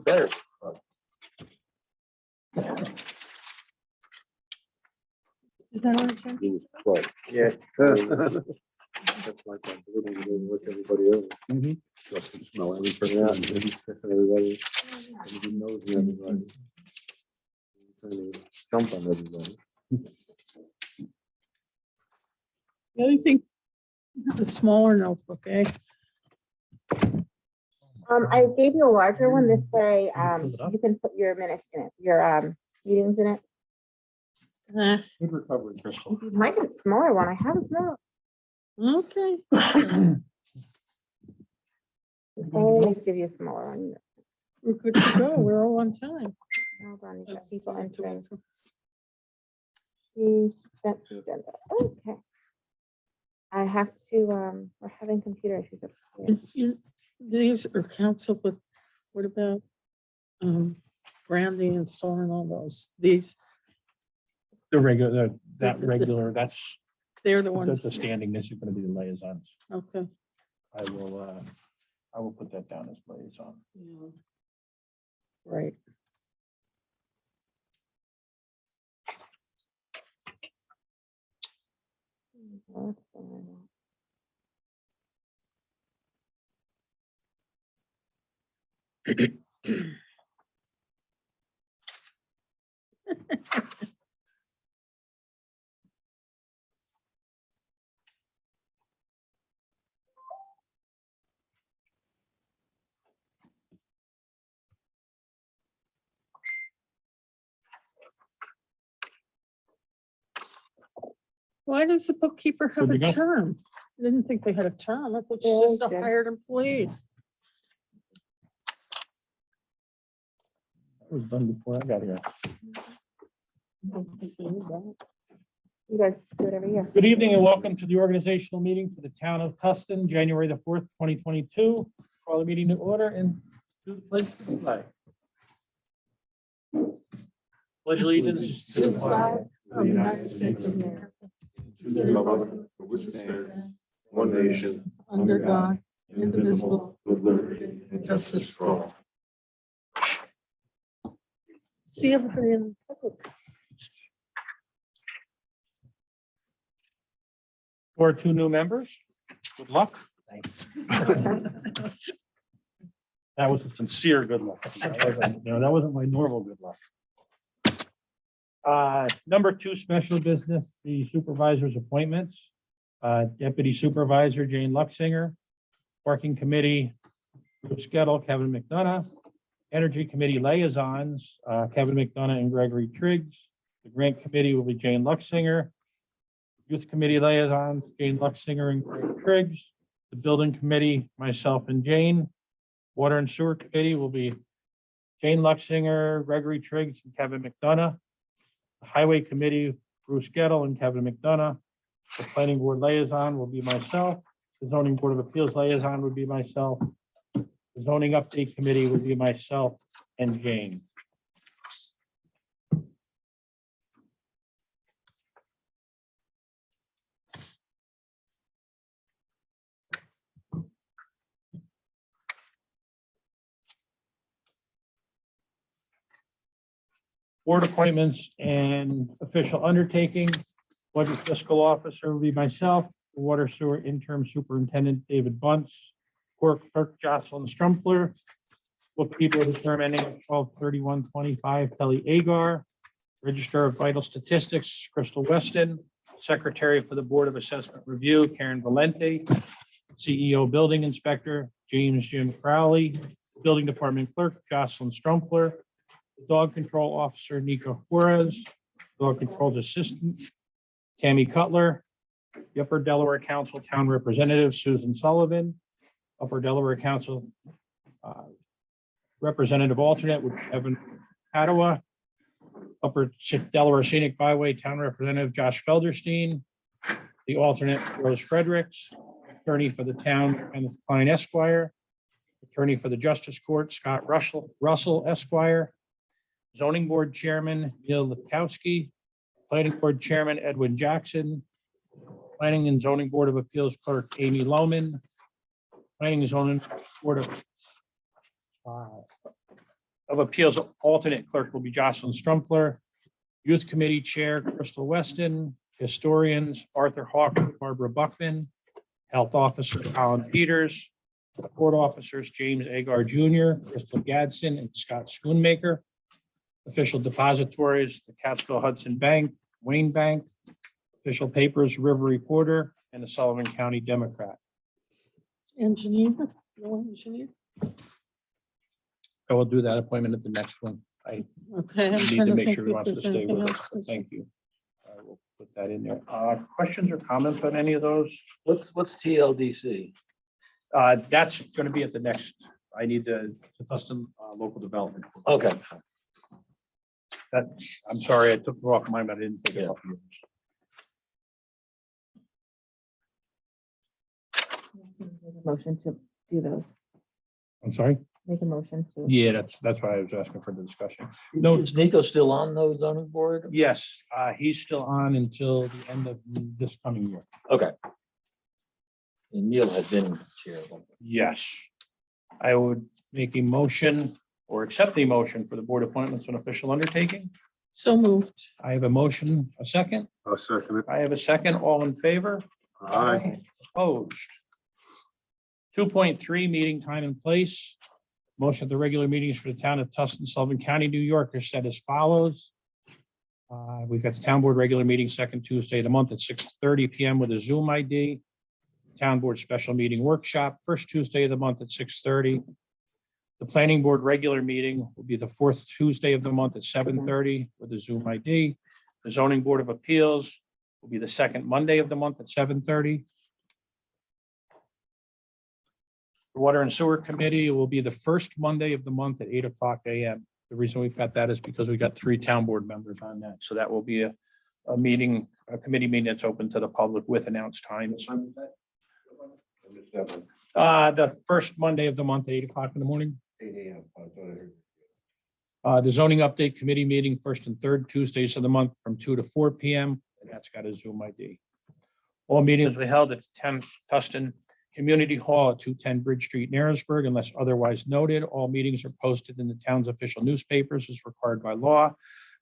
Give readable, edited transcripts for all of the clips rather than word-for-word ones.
Better. Is that on the agenda? He was close. Yeah. That's like that little bit with everybody else. Just can smell everything. Yeah, and he's sniffing everybody. And he knows everybody. He's trying to jump on everybody. The other thing, the smaller notebook, eh? I gave you a larger one. This way, you can put your minutes in it, your meetings in it. Good recovery, Crystal. You might get a smaller one. I have a small. Okay. Always give you a smaller one. We're good to go. We're all on time. Hold on, you got people entering. She sent the agenda. Okay. I have to, we're having computer issues. up here. These are council, but what about Brandy and Star and all those? These, The regular, that regular, that's they're the ones. the standing, this is gonna be the liaisons. Okay. I will put that down as liaison. Yeah. Right. Well, that's fine. Why does the bookkeeper have Good a to go. term? I didn't think they had a term. I thought she's Yeah, just a okay. hired employee. That was done before I got here. You guys do it every year. Good evening and welcome to the organizational meeting for the town of Tustin, January the 4th, 2022. Call the meeting to order and do the pledge to the flag. Pledge allegiance To the flag of the United States of America, To the republic for which it stands, one nation, under God, indivisible, with liberty and justice for all. see everybody in public. For our two new members, good luck. That was a sincere good luck. That wasn't my normal good luck. Number 2, special business, the supervisor's appointments. Deputy Supervisor Jane Luxinger, Parking Committee, Bruce Gettle, Kevin McDonough, Energy Committee liaisons, Kevin McDonough and Gregory Triggs. The Grant Committee will be Jane Luxinger. Youth Committee liaisons, Jane Luxinger and Greg Triggs. The Building Committee, myself and Jane. Water and Sewer Committee will be Jane Luxinger, Gregory Triggs, and Kevin McDonough. The Highway Committee, Bruce Gettle and Kevin McDonough. The Planning Board liaison will be myself. The Zoning Board of Appeals liaison would be myself. The Zoning Update Committee would be myself and Jane. Board appointments and official undertaking. Budget Fiscal Officer will be myself, Water Sewer Interim Superintendent David Bunce, Clerk Jocelyn Strumpler, Bookkeeper the term ending 12/31/25 Kelly Agar, Register of Vital Statistics Crystal Weston, Secretary for the Board of Assessment Review Karen Valente, CEO Building Inspector James Jim Crowley, Building Department Clerk Jocelyn Strumpler, Dog Control Officer Nico Juarez, Dog Control Assistant Tammy Cutler, the Upper Delaware Council Town Representative Susan Sullivan, Upper Delaware Council Representative Alternate with Evan Padua, Upper Delaware Scenic Byway Town Representative Josh Felderstein, the alternate Rose Fredericks, attorney for the town Kenneth Klein Esquire, attorney for the Justice Court Scott Russell Esquire, Zoning Board Chairman Neil Lukowski, Planning Board Chairman Edwin Jackson, Planning and Zoning Board of Appeals Clerk Amy Lohman, Planning and Zoning Board of of Appeals alternate clerk will be Jocelyn Strumpler. Youth Committee Chair Crystal Weston. Historians Arthur Hawk, Barbara Buckman. Health Officer Colin Peters. Court Officers James Agar Jr., Crystal Gadsden, and Scott Schoonmaker. Official Depositories, the Catskill Hudson Bank, Wayne Bank. Official Papers, River Reporter, and the Sullivan County Democrat. Engineer, no engineer. I will do that appointment at the next one. I Okay, I'm need trying to to make think sure he if wants to there's stay anything with else. us. Thank you. I will put that in there. Questions or comments on any of those? What's TLDC? That's going to be at the next, I need to custom local development. Okay. That, I'm sorry, I took it off mine, but I didn't take it off yours. Motion to do those, I'm sorry? make a motion to. Yeah, that's why I was asking for the discussion. No, Is Nico still on the zoning board? yes, he's still on until the end of this coming year. Okay. And Neil has been chair. Yes. I would make a motion or accept the motion for the board appointments and official undertaking. So moved. I have a motion, a second. I'll second it. I have a second. All in favor? Aye. Opposed. 2.3, meeting time and place. Most of the regular meetings for the town of Tustin, Sullivan County, New York are set as follows. We've got the town board regular meeting second Tuesday of the month at 6:30 PM with a Zoom ID. Town board special meeting workshop, first Tuesday of the month at 6:30. The planning board regular meeting will be the fourth Tuesday of the month at 7:30 with a Zoom ID. The zoning board of appeals will be the second Monday of the month at 7:30. The Water and Sewer Committee will be the first Monday of the month at 8:00 AM. The reason we've got that is because we got 3 town board members on that. So that will be a meeting, a committee meeting that's open to the public with announced times. The first Monday of the month, at 8:00 in the morning. The zoning update committee meeting, first and third Tuesdays of the month from 2 to 4 PM. And that's got a Zoom ID. All meetings will be held at 10 Tustin Community Hall at 210 Bridge Street, Narrowsburg, unless otherwise noted. All meetings are posted in the town's official newspapers as required by law.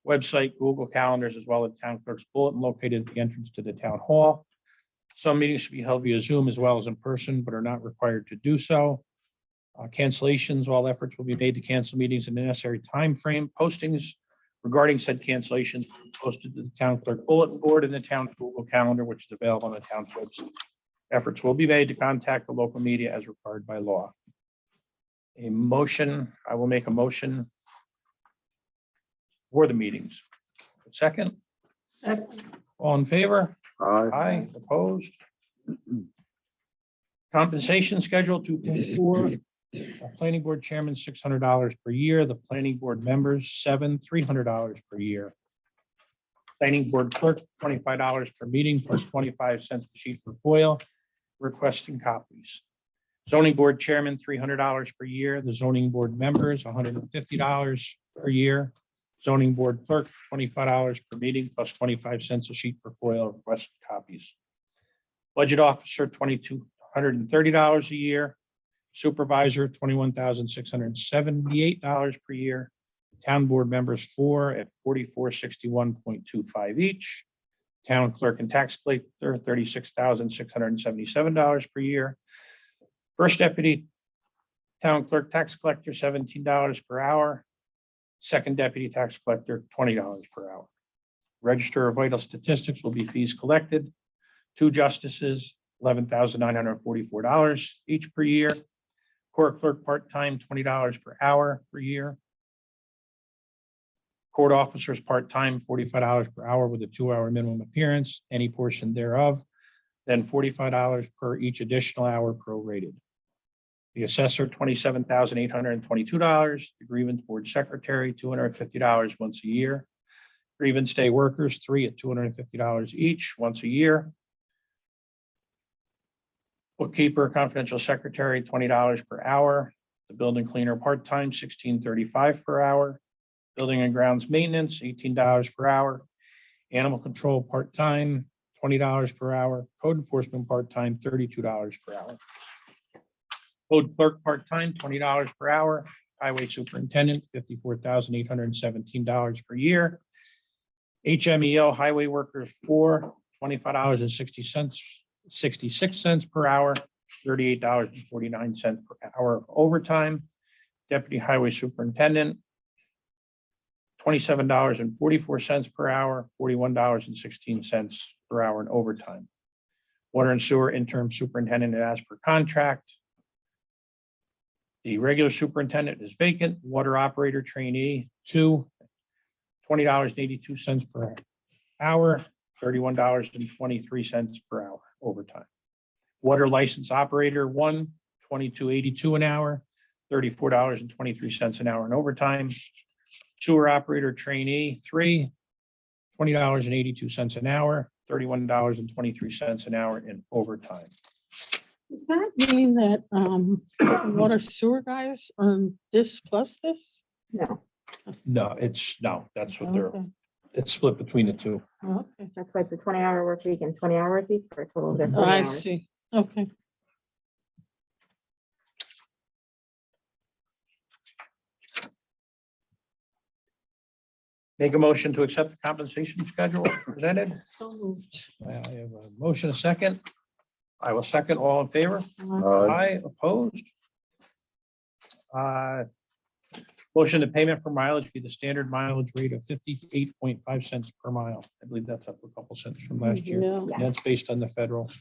Website, Google Calendars, as well as town clerk's bulletin located at the entrance to the town hall. Some meetings should be held via Zoom as well as in person, but are not required to do so. Cancellations, all efforts will be made to cancel meetings in the necessary time frame. Postings regarding said cancellations will be posted to the town clerk bulletin board and the town's Google Calendar, which is available on the town's website. Efforts will be made to contact the local media as required by law. A motion, I will make a motion for the meetings. Second, Second. all in favor? Aye. Aye, opposed. Compensation schedule 2.4. Planning board chairman, $600 per year. The planning board members, $300 per year. Planning board clerk, $25 per meeting plus 25 cents a sheet for FOIL. Requesting copies. Zoning board chairman, $300 per year. The zoning board members, $150 per year. Zoning board clerk, $25 per meeting plus 25 cents a sheet for FOIL request copies. Budget officer, $2,230 a year. Supervisor, $21,678 per year. Town board members, 4 at $44.61.25 each. Town clerk and tax collector, $36,677 per year. First deputy town clerk tax collector, $17 per hour. Second deputy tax collector, $20 per hour. Register of vital statistics will be fees collected. 2 justices, $11,944 each per year. Court clerk part-time, $20 per hour per year. Court officers part-time, $45 per hour with a 2-hour minimum appearance, any portion thereof. Then $45 per each additional hour prorated. The assessor, $27,822. The grievance board secretary, $250 once a year. Grievance day workers, 3 at $250 each, once a year. Bookkeeper, confidential secretary, $20 per hour. The building cleaner, part-time, $16.35 per hour. Building and grounds maintenance, $18 per hour. Animal control, part-time, $20 per hour. Code enforcement, part-time, $32 per hour. Code clerk, part-time, $20 per hour. Highway Superintendent, $54,817 per year. HMEO Highway Workers, 4, $25.60, 66 per hour, $38.49 per hour overtime. Deputy Highway Superintendent, $27.44 per hour, $41.16 per hour in overtime. Water and Sewer Interim Superintendent as per contract. The regular superintendent is vacant. Water Operator Trainee, 2, $20.82 per hour, $31.23 per hour overtime. Water License Operator, 1, $22.82 an hour, $34.23 an hour in overtime. Sewer Operator Trainee, 3, $20.82 an hour, $31.23 an hour in overtime. Does that mean that water sewer guys earn this plus this? No, No, that's what they're, Okay, it's split between the two. okay. that's why it's a 20-hour work week and 20-hour work week for a total of their 40 I hours. see. Okay. Make a motion to accept the compensation schedule presented. So moved. I have a motion, a second. I will second. All in favor? Uh, Aye, opposed? Motion to payment for mileage be the standard mileage rate of 58.5 cents per mile. I believe that's up a couple cents from last year. Yeah. Yeah. That's based on the federal.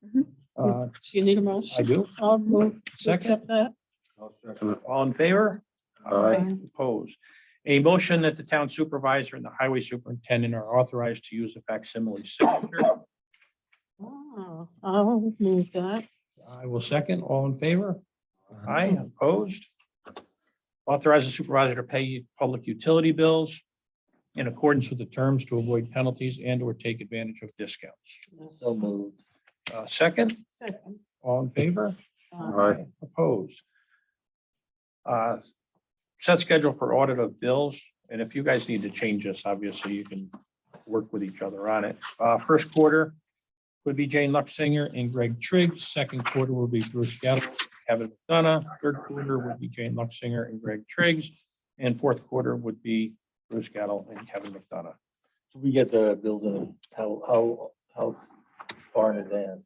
Mhm. Uh, Do you need a I motion? do. I'll move to Second. accept that. I'll second it. All in favor? Aye. Opposed? A motion that the town supervisor and the highway superintendent are authorized to use the facsimile signature. Oh, I'll move that. I will second. All in favor? Aye, opposed? Authorize the supervisor to pay public utility bills in accordance with the terms to avoid penalties and or take advantage of discounts. So moved. Second, Second. all in favor? Aye. Opposed? Set schedule for audit of bills, and if you guys need to change this, obviously you can work with each other on it. First quarter would be Jane Luxinger and Greg Triggs. Second quarter will be Bruce Gettle, Kevin McDonough. Third quarter would be Jane Luxinger and Greg Triggs. And fourth quarter would be Bruce Gettle and Kevin McDonough. So we get the bills in, how far in advance?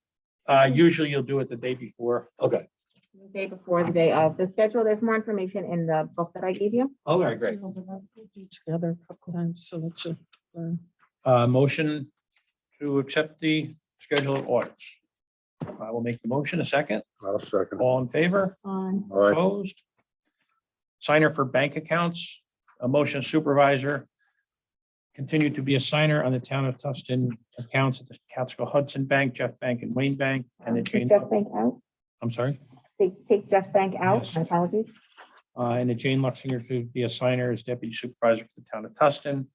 Usually you'll do it the day before. Okay. The day before, the day of the schedule, there's more information in the book that I gave you. All right, great. Together a couple times so that you learn. Motion to accept the schedule of audits. I will make the motion. A second. I'll second it. All in favor? Aye. Opposed? Signer for bank accounts, a motion supervisor. Continue to be a signer on the town of Tustin accounts at the Catskill Hudson Bank, Jeff Bank and Wayne Bank, and the Take Jane, Jeff Bank out. I'm sorry, Take Jeff Bank out. Yes. My apologies. and the Jane Luxinger to be a signer as deputy supervisor for the town of Tustin.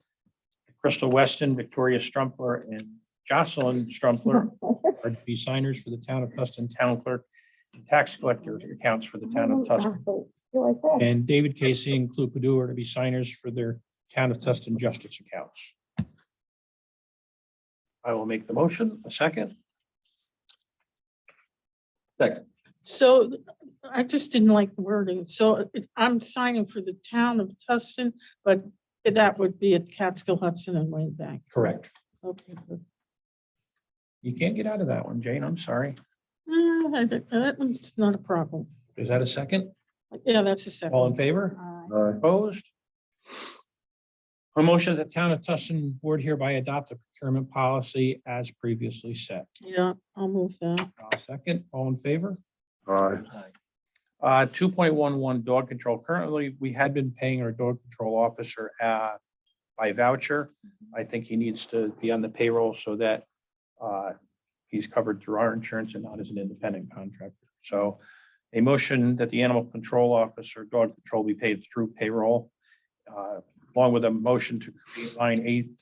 Crystal Weston, Victoria Strumpler, and Jocelyn Strumpler are to be signers for the town of Tustin town clerk and tax collector accounts for the town of Tustin. And David Casey and Clue Padu are to be signers for their town of Tustin justice accounts. I will make the motion. A second. Second. So I just didn't like the wording. So I'm signing for the town of Tustin, but that would be at Catskill Hudson and Wayne Bank. Correct. Okay, good. You can't get out of that one, Jane. I'm sorry. That one's not a problem. Is that a second? Yeah, that's a second. All in favor? Aye. Opposed? A motion that the town of Tustin board hereby adopt a procurement policy as previously set. Yeah, I'll move that. I'll second. All in favor? Aye. 2.11 dog control. Currently, we had been paying our dog control officer by voucher. I think he needs to be on the payroll so that he's covered through our insurance and not as an independent contractor. So a motion that the animal control officer, dog control be paid through payroll, along with a motion to create line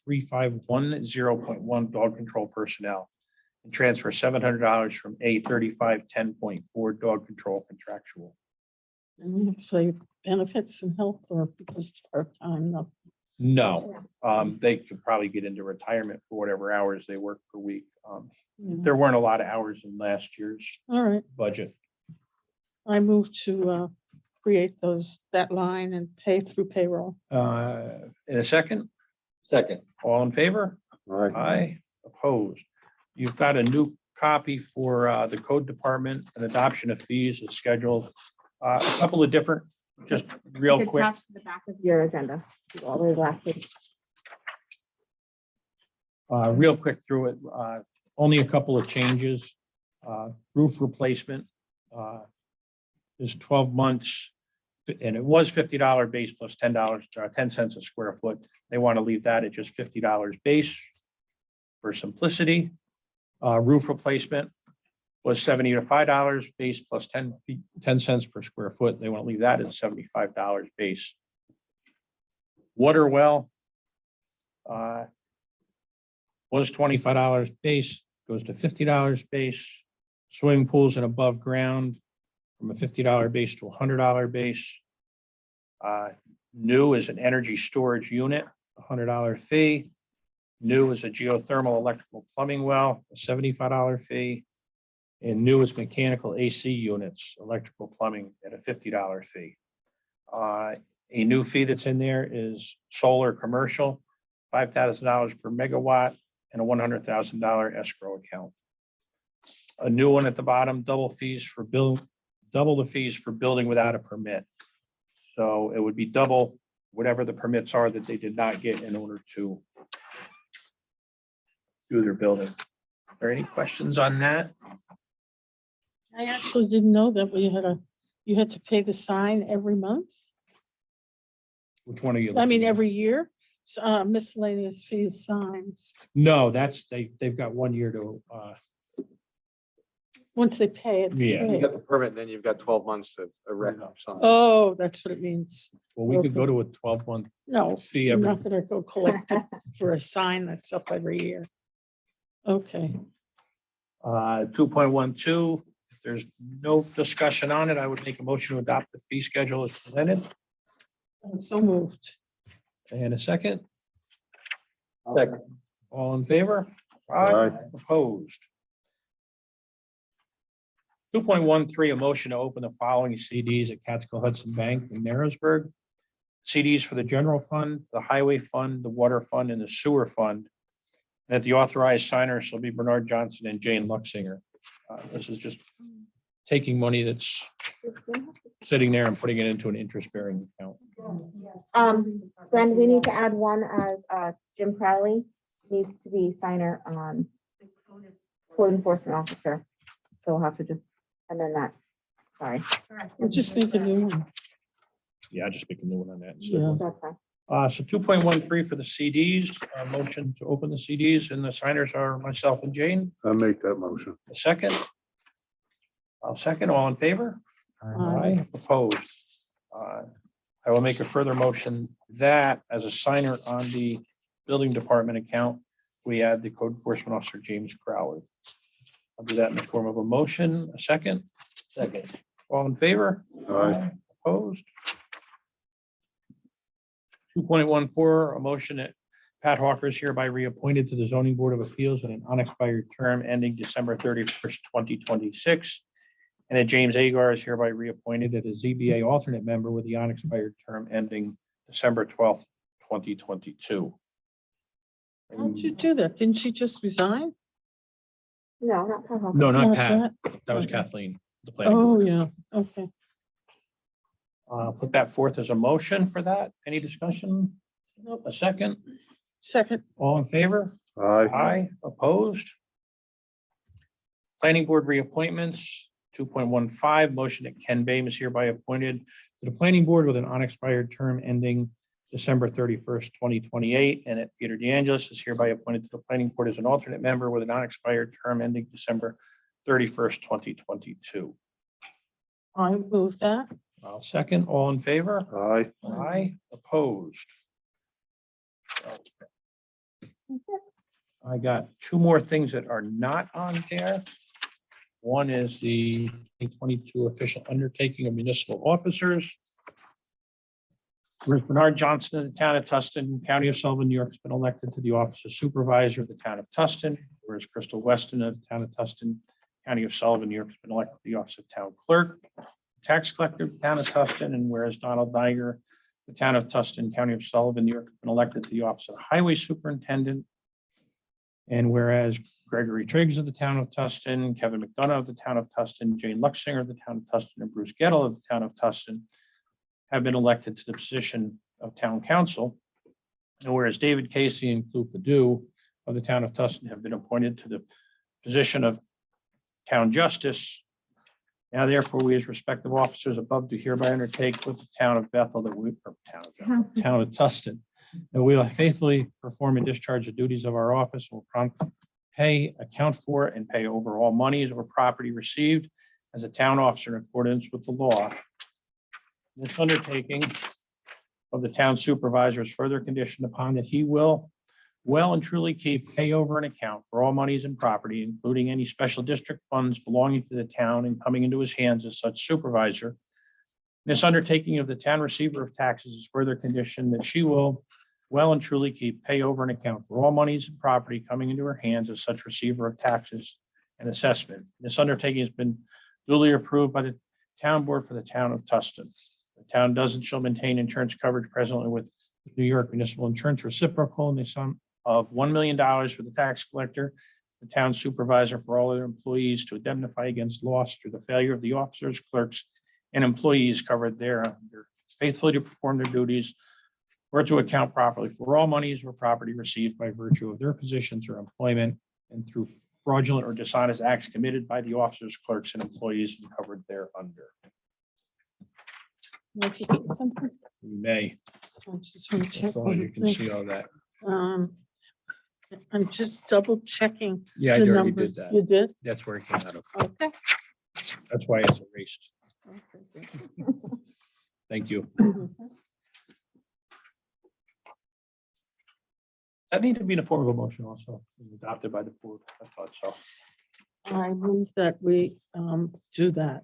A3510.1 dog control personnel and transfer $700 from A3510.4 dog control contractual. And you say benefits and health or because it's part-time, no. No, they could probably get into retirement for whatever hours they work per week. Yeah. There weren't a lot of hours in last year's All right, budget. I move to create that line and pay through payroll. In a second, Second. all in favor? All right. Aye, opposed. You've got a new copy for the code department, an adoption of fees is scheduled. A couple of different, just real It's quick. attached to the back of your agenda. All the way to the last page. Real quick through it, only a couple of changes. Roof replacement is 12 months, and it was $50 base plus $10, 10 cents a square foot. They want to leave that at just $50 base for simplicity. Roof replacement was $70 to $5 base plus 10 cents per square foot. They want to leave that at $75 base. Water well was $25 base, goes to $50 base. Swimming pools and above ground from a $50 base to a $100 base. New is an energy storage unit, a $100 fee. New is a geothermal electrical plumbing well, a $75 fee. And new is mechanical AC units, electrical plumbing at a $50 fee. A new fee that's in there is solar commercial, $5,000 per megawatt and a $100,000 escrow account. A new one at the bottom, double the fees for building without a permit. So it would be double whatever the permits are that they did not get in order to do their building. Are there any questions on that? I actually didn't know that you had to pay the sign every month. Which one are you? I mean, looking at? every year, miscellaneous fees, signs, No, they've got 1 year to, once they pay it. Yeah. You got the permit, then you've got 12 months to erect something. Oh, that's what it means. well, we could go to a 12-month No, fee I'm every. not gonna go collect it for a sign that's up every year. Okay, 2.12, if there's no discussion on it, I would make a motion to adopt the fee schedule as presented. so moved. And a second, Second. all in favor? Aye. Opposed. 2.13, a motion to open the following CDs at Catskill Hudson Bank in Narrowsburg. CDs for the general fund, the highway fund, the water fund, and the sewer fund. And that the authorized signers shall be Bernard Johnson and Jane Luxinger. This is just taking money that's sitting there and putting it into an interest-bearing account. Glenn, we need to add one as Jim Crowley needs to be signer on code enforcement officer. So we'll have to just amend that. Sorry. We'll just make a new one. Yeah, just make a new one on that. Yeah. That's fine. So 2.13 for the CDs, motion to open the CDs, and the signers are myself and Jane. I'll make that motion. A second. I'll second. All in favor? Aye. Opposed. I will make a further motion that as a signer on the building department account, we add the code enforcement officer, James Crowley. I'll do that in the form of a motion. A second. Second. All in favor? Aye. Opposed. 2.14, a motion that Pat Hawker is hereby reappointed to the Zoning Board of Appeals in an unexpired term ending December 31st, 2026. And that James Agar is hereby reappointed as a ZBA alternate member with the unexpired term ending December 12th, 2022. How'd you do that? Didn't she just resign? No, not Pat Hawkins. No, not Not Pat. that? That was Kathleen. The planning board. Oh, yeah, okay. Put that forth as a motion for that. Any discussion? Nope. A second. Second, All in favor? Aye. Aye, opposed. Planning Board reappointments, 2.15, motion that Ken Bame is hereby appointed to the Planning Board with an unexpired term ending December 31st, 2028, and that Peter DeAngelis is hereby appointed to the Planning Board as an alternate member with an unexpired term ending December 31st, 2022. I move that. I'll second. All in favor? Aye. Aye, opposed. I got two more things that are not on there. One is the 2022 official undertaking of municipal officers. Whereas Bernard Johnson of the town of Tustin, County of Sullivan, New York, has been elected to the office of supervisor of the town of Tustin. Whereas Crystal Weston of the town of Tustin, County of Sullivan, New York, has been elected to the office of town clerk. tax collector of the town of Tustin, and whereas Donald Niger, the town of Tustin, county of Sullivan, New York, has been elected to the office of highway superintendent. And whereas Gregory Triggs of the town of Tustin, Kevin McDonough of the town of Tustin, Jane Luxinger of the town of Tustin, and Bruce Gettle of the town of Tustin have been elected to the position of town council. And whereas David Casey and Lou Padu of the town of Tustin have been appointed to the position of town justice. Now therefore, we as respective officers above do hereby undertake with the town of Bethel that we, or town of Tustin, that we will faithfully perform and discharge the duties of our office, will prompt, pay, account for, and pay over all monies or property received as a town officer in accordance with the law. This undertaking of the town supervisor is further conditioned upon that he will well and truly keep, pay over, and account for all monies and property, including any special district funds belonging to the town and coming into his hands as such supervisor. This undertaking of the town receiver of taxes is further conditioned that she will well and truly keep, pay over, and account for all monies and property coming into her hands as such receiver of taxes and assessment. This undertaking has been duly approved by the town board for the town of Tustin. The town does and shall maintain insurance coverage presently with New York Municipal Insurance Reciprocal in the sum of $1 million for the tax collector, the town supervisor, for all other employees to indemnify against loss through the failure of the officers, clerks, and employees covered thereafter, faithfully to perform their duties or to account properly for all monies or property received by virtue of their positions or employment and through fraudulent or dishonest acts committed by the officers, clerks, and employees covered thereunder. Want to say something? You may, I just want to check. as long as you one can thing. see all that. I'm just double checking. Yeah, I the already numbers. did that. You did? That's where it came out of. Okay. That's why it's erased. Okay, Thank you. good. That need to be in the form of a motion also, adopted by the board. I thought so. I move that we do that.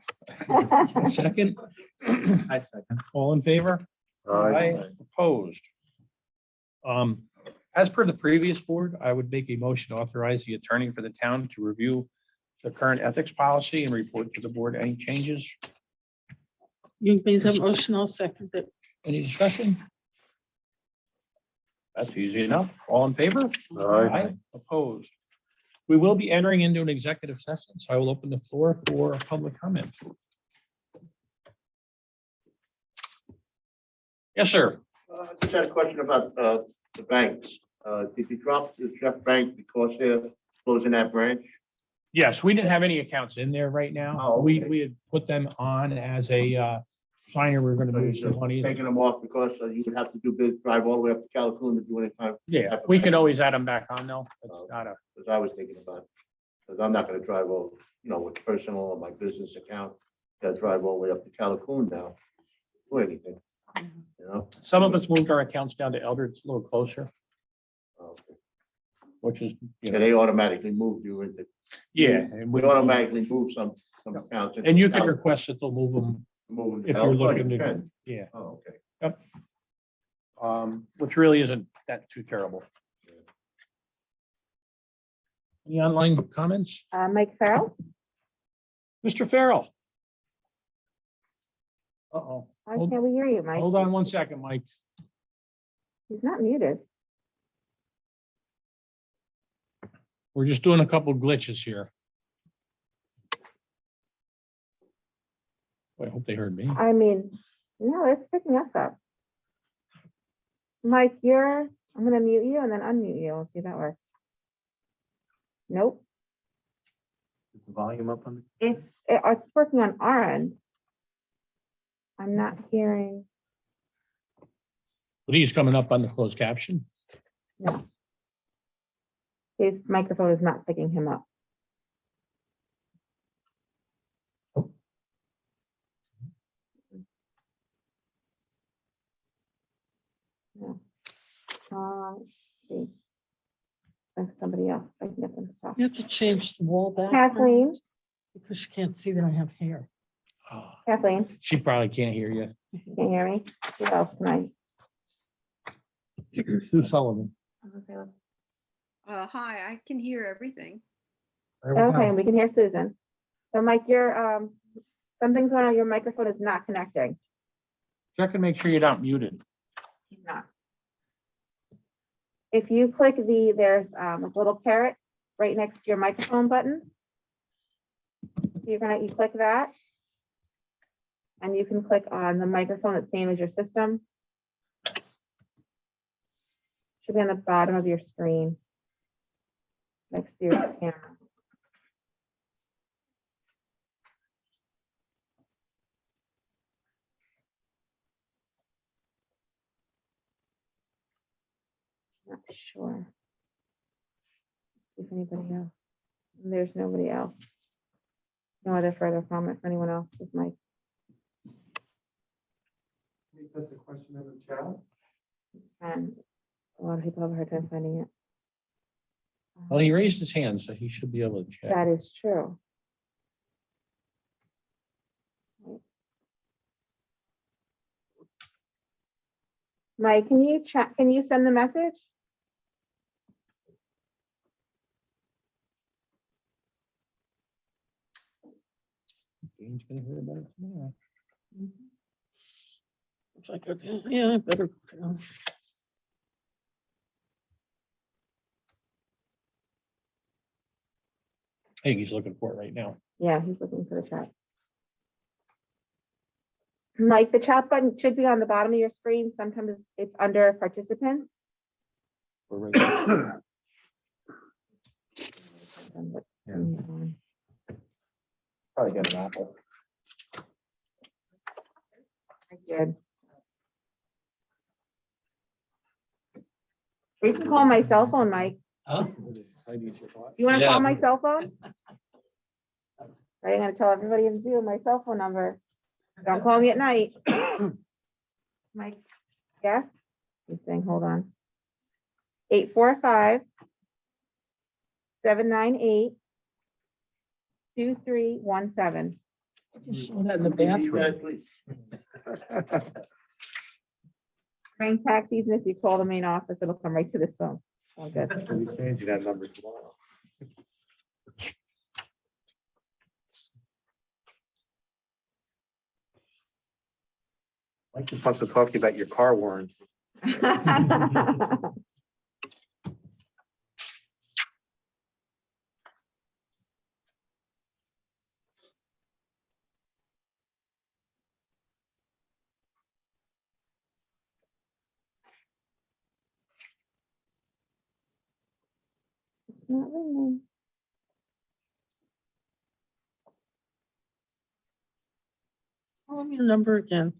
Second? I second. All in favor? Opposed? As per the previous board, I would make a motion to authorize the attorney for the town to review the current ethics policy and report to the board any changes. You made that motion, I'll second it. Any discussion? That's easy enough. All in favor? Aye. Opposed? We will be entering into an executive session, so I will open the floor for public comment. Yes, sir. Just had a question about the banks. Did you drop the Jeff Bank because they're closing that branch? Yes, we didn't have any accounts in there right now. Oh, We okay. had put them on as a signer. We're going to So you're move some just money. taking them off because you would have to drive all the way up to California to do any kind, Yeah, we can always add them back on though. It's not a, because I was thinking about, because I'm not gonna drive over, with personal or my business account, gotta drive all the way up to California now, for anything, some of us moved our accounts down to Elder. It's a little closer, Okay. which is, And they automatically move you into, yeah. And we automatically move some accounts. into And you can California, request that they'll move them move them to if you're California, looking you to, can. yeah, Oh, okay. which really isn't that too terrible. Any online comments? Mike Farrell, Mr. Farrell? Uh-oh. why Hold- can't we hear you, Mike? Hold on one second, Mike. He's not muted. We're just doing a couple glitches here. I hope they heard me. I mean, no, it's picking us up. Mike, I'm gonna mute you and then unmute you. Let's see if that works. Nope, Is the volume up on it's working on our end. I'm not hearing. But he's coming up on the closed caption. His microphone is not picking him up. No. Let's see. Thanks, somebody else. I can get them to talk. You have to change the wall back. Kathleen, Because you can't see that I have hair. Oh, Kathleen, she probably can't hear you. can you hear me? Who else can Sue Sullivan. Hi, I can hear everything. Okay, we can hear Susan. So Mike, your Something's going on, your microphone is not connecting. Check and make sure you're not muted. It's not. If you click there's a little carrot right next to your microphone button. You click that. And you can click on the microphone that's same as your system. Should be on the bottom of your screen. Next to your camera. Not sure. If anybody else. There's nobody else. No other further comment for anyone else. Just Mike. That's the question in the chat. And a lot of people have a hard time finding it. Well, he raised his hand, so he should be able to check. That is true. Mike, can you chat? Can you send the message? Jane's gonna hear about it tomorrow. If I could, yeah, I better. I think he's looking for it right now. Yeah, he's looking for the chat. Mike, the chat button should be on the bottom of your screen. Sometimes it's under participants. We're right there. Probably got an apple. Good. You can call my cell phone, Mike. Huh? You want to Yeah. call my cell phone? I'm gonna tell everybody in Zoom my cell phone number. Don't call me at night. Mike, yes? He's saying, hold on. 845-798-2317. Just saw that in the bathroom. Please. Train taxis, and if you call the main office, it'll come right to this phone. All good. We'll be changing that number tomorrow. Mike just wants to talk to you about your car warranty. Not ringing. Tell me your number again.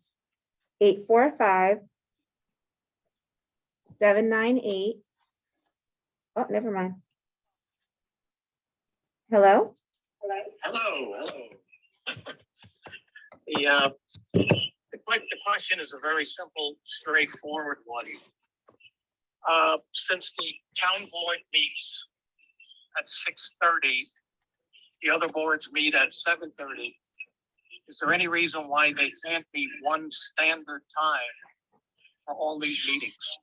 845-798. Oh, never mind. Hello? Hello. The question is a very simple, straightforward one. Since the town board meets at 6:30, the other boards meet at 7:30. Is there any reason why they can't be one standard time for all these meetings?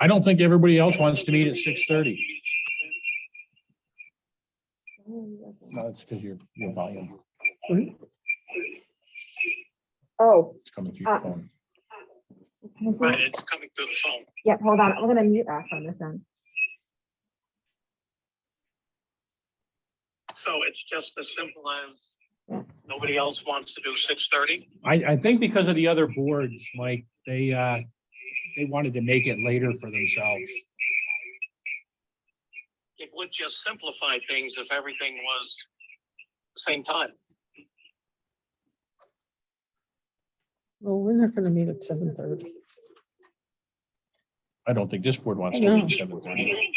I don't think everybody else wants to meet at 6:30. No, it's because your volume Oh, is coming through your phone. Right, it's coming through the phone. yep, hold on. I'm gonna mute us on this end. So it's just as simple as nobody else wants to do 6:30? I think because of the other boards, Mike, they wanted to make it later for themselves. It would just simplify things if everything was the same time. Well, we're not gonna meet at 7:30. I don't think this board wants to No. meet at 7:30.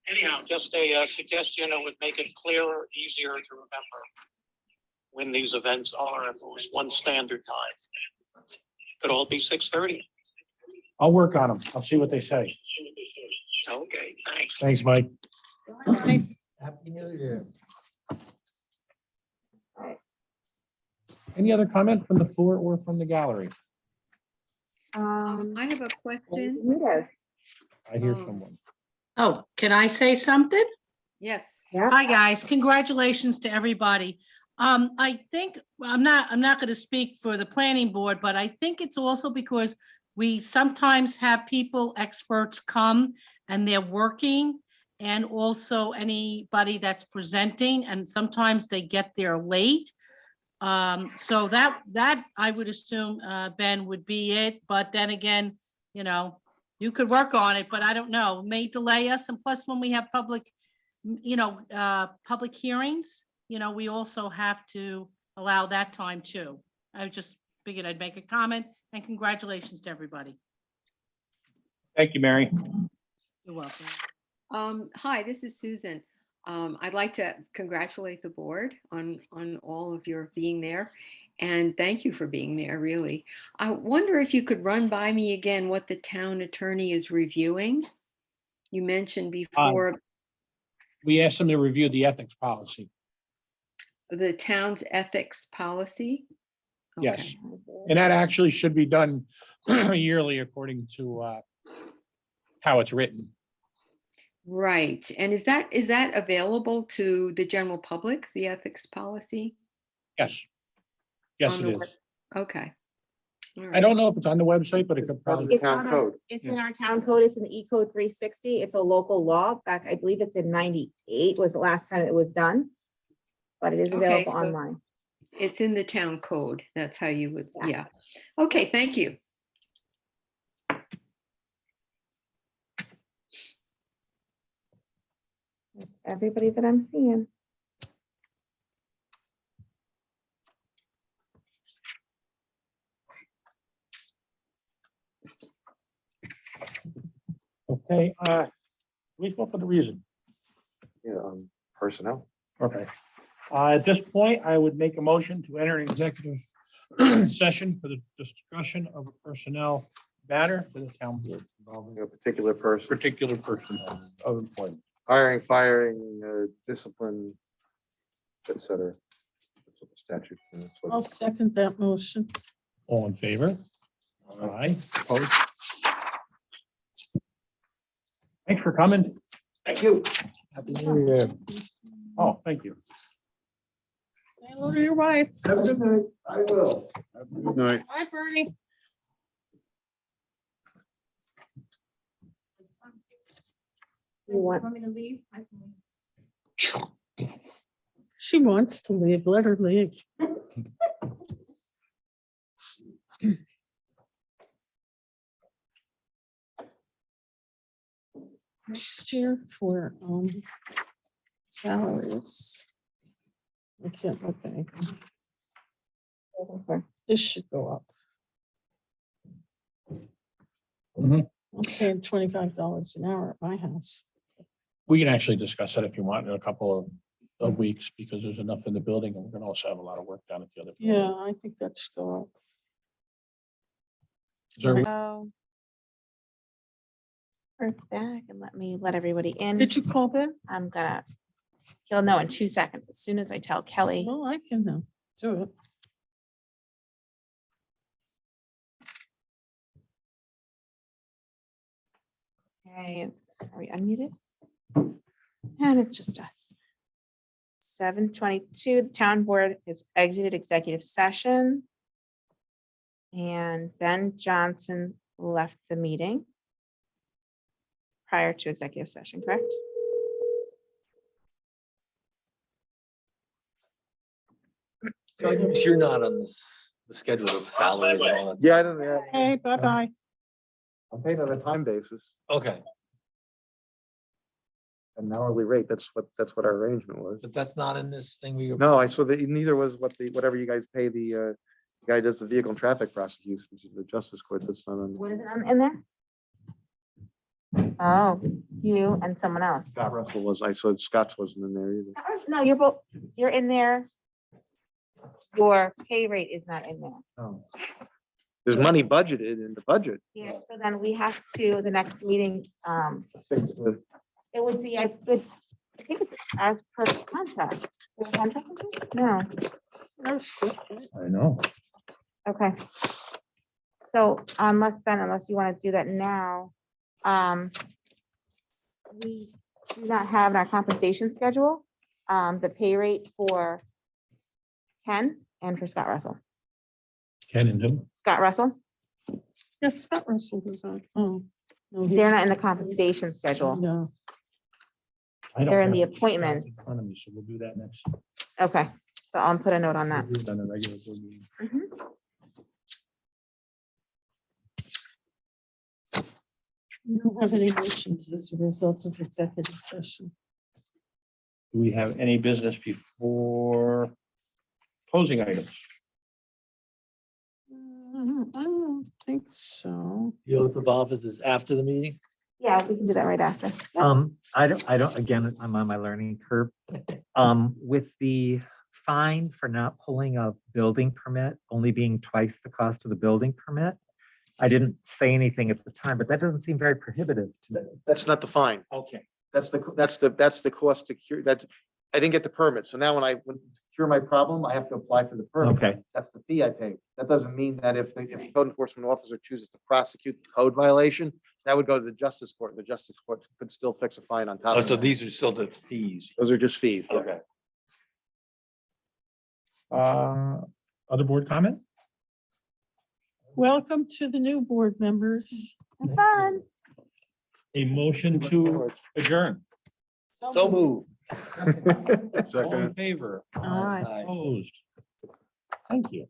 Anyhow, just a suggestion, it would make it clearer, easier to remember when these events are, if it was one standard time. Could all be 6:30. I'll work on them. I'll see what they say. Okay, thanks. Thanks, Mike. Happy New Year. Any other comment from the floor or from the gallery? Um, I have a question. Yes. I hear Oh. someone. Oh, can I say something? Yes. Yeah. Hi, guys. Congratulations to everybody. I think, I'm not going to speak for the planning board, but I think it's also because we sometimes have people, experts come and they're working, and also anybody that's presenting, and sometimes they get there late. So that I would assume, Ben, would be it. But then again, you could work on it, but I don't know, it may delay us. And plus, when we have public hearings, we also have to allow that time too. I just figured I'd make a comment, and congratulations to everybody. Thank you, Mary. You're welcome. Hi, this is Susan. I'd like to congratulate the board on all of your being there, and thank you for being there, really. I wonder if you could run by me again what the town attorney is reviewing. You mentioned before We asked them to review the ethics policy. the town's ethics policy. Yes. Okay. And that actually should be done yearly according to how it's written. Right. And is that available to the general public, the ethics policy? Yes. Yes, On it the is. Okay. All I right. don't know if it's on the website, but it could probably, It's Town on our- code. It's in our town code. It's in the E-code 360. It's a local law. Back, I believe it's in 98 was the last time it was done. But it is Okay, available so- online. It's in the town code. That's how you would, Yeah. yeah. Okay, thank you. That's everybody that I'm seeing. okay, we spoke for the reason. Yeah, personnel. Okay. At this point, I would make a motion to enter an executive session for the discussion of a personnel matter for the town board, Involving a particular person, particular person of employment. hiring, firing, discipline, et cetera. That's what the statute. that's what- I'll second that motion. All in favor? Aye. Opposed? Thanks for coming. Thank you. Happy New Year. Oh, thank you. Say hello to your wife. Have a good night. I will. Good night. Bye, Bernie. You want, Want me to leave? I can leave. She wants to leave. Let her leave. Next year for salaries. I can't, okay, this should go up. Mhm. I'm paying $25 an hour at my house. We can actually discuss that if you want in a couple of weeks, because there's enough in the building, and we're gonna also have a lot of work done at the other. building. Yeah, I think that should go up. Is there- oh. We're back and let everybody in. Did you call Ben? I'm gonna, he'll know in 2 seconds as soon as I tell Kelly. Well, I can do it. Okay, are we unmuted? And it's just us. 7:22, the town board has exited executive session. And Ben Johnson left the meeting prior to executive session, correct? So I notice you're not on the schedule of salaries and all that. Yeah, I don't, yeah. Hey, bye-bye. I'm paid on a time basis, Okay, an hourly rate. That's what our arrangement was. but that's not in this thing we. No, I saw that neither was whatever you guys pay the guy who does the vehicle and traffic prosecution, which is the justice court. That's not on. What is it in there? Oh, you and someone else. Scott Russell was, I saw Scott's wasn't in there either. No, you're both, you're in there. Your pay rate is not in there. There's money budgeted in the budget. Yeah, so then we have to, the next meeting, Fix the- it would be, I think it's as per contract. Is it contract? No, That was quick, right? I know. okay. So unless you want to do that now, we do not have our compensation schedule. the pay rate for Ken and for Scott Russell. Ken and who? Scott Russell, Yes, Scott Russell was on. Oh, no, he they're was- not in the compensation schedule. No. I don't They're in the have appointments. In front of me, so we'll do that next. Okay, so I'll put a note on that. We'll do it on a regular board meeting. Mhm. We don't have any motions as a result of executive session. Do we have any business before closing items? I don't think so. The oath of office is after the meeting? Yeah, we can do that right after. I don't, again, I'm on my learning curve. With the fine for not pulling a building permit, only being twice the cost of the building permit. I didn't say anything at the time, but that doesn't seem very prohibitive to me. That's not the fine. Okay. That's the cost to cure that. I didn't get the permit. So now when I would cure my problem, I have to apply for the permit. Okay, That's the fee I pay. That doesn't mean that if the code enforcement officer chooses to prosecute the code violation, that would go to the justice court. The justice court could still fix a fine on top Oh, of so it. these are still the fees. Those are just fees. yeah. Okay. Other board comment? Welcome to the new board members. Have fun. A motion to adjourn. So move. All in Second. favor? Aye. Aye. Opposed? Thank you.